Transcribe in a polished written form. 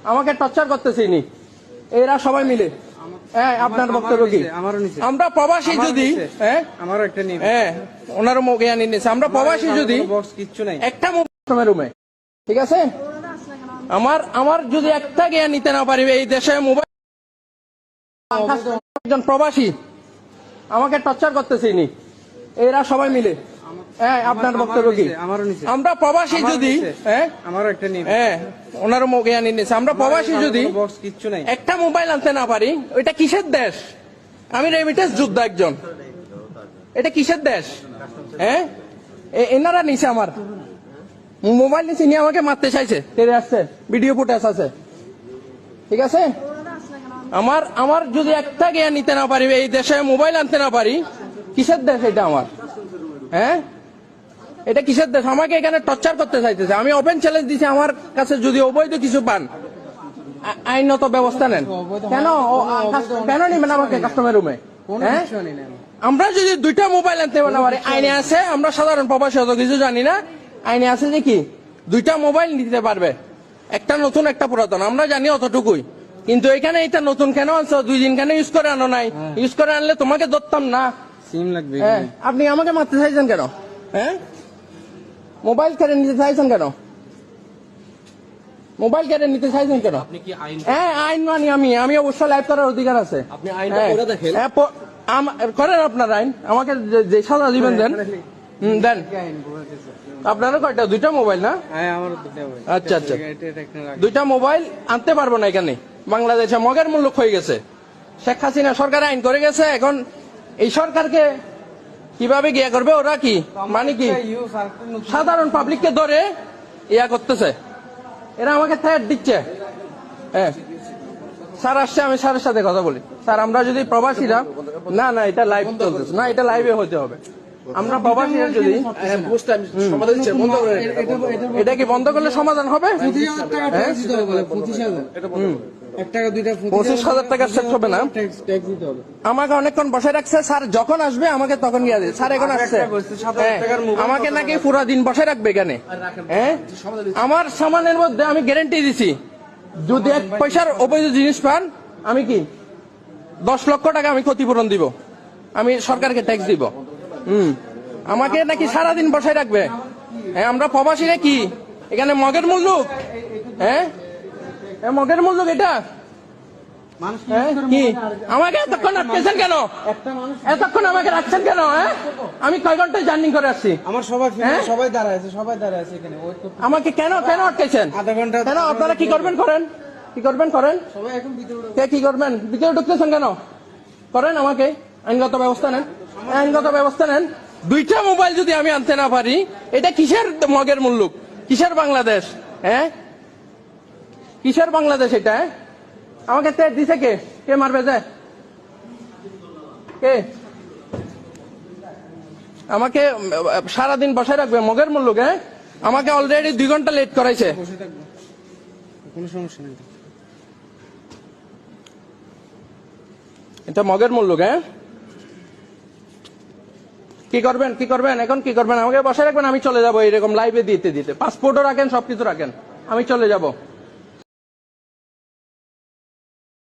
আমাকে টর্চার করতেছে ইনি, এরা সবাই মিলে। হ্যাঁ, আপনার বক্তব্য কি? আমরা প্রবাসী যদি, হ্যাঁ ওনারও জ্ঞান নিয়েছে, আমরা প্রবাসী যদি একটা মোবাইল রুমে, ঠিক আছে, আমার যদি একটা জ্ঞান নিতে না পারি এই দেশে মোবাইল, একজন প্রবাসী আমাকে টর্চার করতেছে ইনি, এরা সবাই মিলে। হ্যাঁ, আপনার বক্তব্য কি? আমরা প্রবাসী যদি, হ্যাঁ ওনারও জ্ঞান নিয়েছে, আমরা প্রবাসী যদি একটা মোবাইল আনতে না পারি, ওইটা কিসের দেশ? আমি রেমিটেন্স যোদ্ধা একজন, এটা কিসের দেশ? হ্যাঁ, এনারা নিছে আমার মোবাইল নিচে নিয়ে আমাকে মারতে চাইছে, তেরে আসছে, ভিডিও ফুটেজ আছে, ঠিক আছে। আমার যদি একটা জ্ঞান নিতে না পারি এই দেশে মোবাইল আনতে না পারি, কিসের দেশ এটা আমার? হ্যাঁ, এটা কিসের দেশ? আমাকে এখানে টর্চার করতে চাইতেছে। আমি ওপেন চ্যালেঞ্জ দিছি, আমার কাছে যদি অবৈধ কিছু পান আইনত ব্যবস্থা নেন। কেন কেন নিবেন আমাকে কাস্টমার রুমে? হ্যাঁ, আমরা যদি দুইটা মোবাইল আনতে না পারি, আইনে আছে, আমরা সাধারণ প্রবাসী অত কিছু জানি না, আইনে আছে যে কি দুইটা মোবাইল নিতে পারবে, একটা নতুন একটা পুরাতন, আমরা জানি অতটুকুই। কিন্তু এখানে এটা নতুন কেন আনছো? 2 দিন কেন ইউজ করে আনো নাই? ইউজ করে আনলে তোমাকে ধরতাম না, সিম লাগবে। হ্যাঁ, আপনি আমাকে মারতে চাইছেন কেন? হ্যাঁ, মোবাইল কেড়ে নিতে চাইছেন কেন? মোবাইল কেড়ে নিতে চাইছেন কেন? হ্যাঁ, আইন মানি আমি অবশ্যই লাইভ করার অধিকার আছে। আপনি আইনটা পড়ে দেখেন, করেন আপনার আইন, আমাকে যে সাজা দিবেন দেন, দেন। আপনারও কয়টা? দুইটা মোবাইল না? আচ্ছা আচ্ছা, দুইটা মোবাইল আনতে পারবো না এখানে। বাংলাদেশে মগের মূল্য হয়ে গেছে, শেখ হাসিনা সরকার আইন করে গেছে। এখন এই সরকারকে কিভাবে গিয়া করবে? ওরা কি মানে কি সাধারণ পাবলিককে ধরে ইয়া করতেছে, এরা আমাকে থ্রেট দিচ্ছে। হ্যাঁ, স্যার আসছে, আমি স্যারের সাথে কথা বলি। স্যার, আমরা যদি প্রবাসীরা, না না এটা লাইভ চলতেছে না, এটা লাইভে হতে হবে। আমরা প্রবাসীরা যদি এটা কি বন্ধ করলে সমাধান হবে? 25,000 টাকা সেট হবে না। আমাকে অনেকক্ষণ বসে রাখছে স্যার, যখন আসবে আমাকে তখন গিয়ে দেয়। স্যার এখন আসছে, আমাকে নাকি পুরা দিন বসে রাখবে এখানে। হ্যাঁ, আমার সামানের মধ্যে আমি গ্যারান্টি দিছি, যদি 1 পয়সার অবৈধ জিনিস পান, আমি কি 10 লক্ষ টাকা আমি ক্ষতিপূরণ দিব, আমি সরকারকে ট্যাক্স দিব। আমাকে নাকি সারাদিন বসায় রাখবে। হ্যাঁ, আমরা প্রবাসীরা কি এখানে মগের মূল্য? হ্যাঁ, মগের মূল্য এটা কি? আমাকে এতক্ষণ আটকেছেন কেন? এতক্ষণ আমাকে রাখছেন কেন? হ্যাঁ, আমি কয় ঘন্টায় জার্নি করে আসছি, আমার সবাই দাঁড়ায় আছে এখানে। আমাকে কেন কেন আটকেছেন? আধা ঘন্টা। কেন? আপনারা কি করবেন করেন, কি করবেন করেন, সবাই এখন ভিতরে কি করবেন? ভিতরে ঢুকতেছেন কেন? করেন, আমাকে আইনগত ব্যবস্থা নেন, আইনগত ব্যবস্থা নেন। দুইটা মোবাইল যদি আমি আনতে না পারি, এটা কিসের মগের মূল্য? কিসের বাংলাদেশ? হ্যাঁ, কিসের বাংলাদেশ এটা? আমাকে তেজ দিছে কে? কে মারবে যায়? কে আমাকে সারাদিন বসায় রাখবে? মগের মূল্য। হ্যাঁ, আমাকে অলরেডি 2 ঘন্টা লেট করাইছে। কোনো সমস্যা নেই, এটা মগের মূল্য। হ্যাঁ, কি করবেন, কি করবেন এখন? কি করবেন? আমাকে বসায় রাখবেন, আমি চলে যাবো এরকম লাইভে দিতে দিতে। পাসপোর্টও রাখেন, সবকিছু রাখেন, আমি চলে যাব।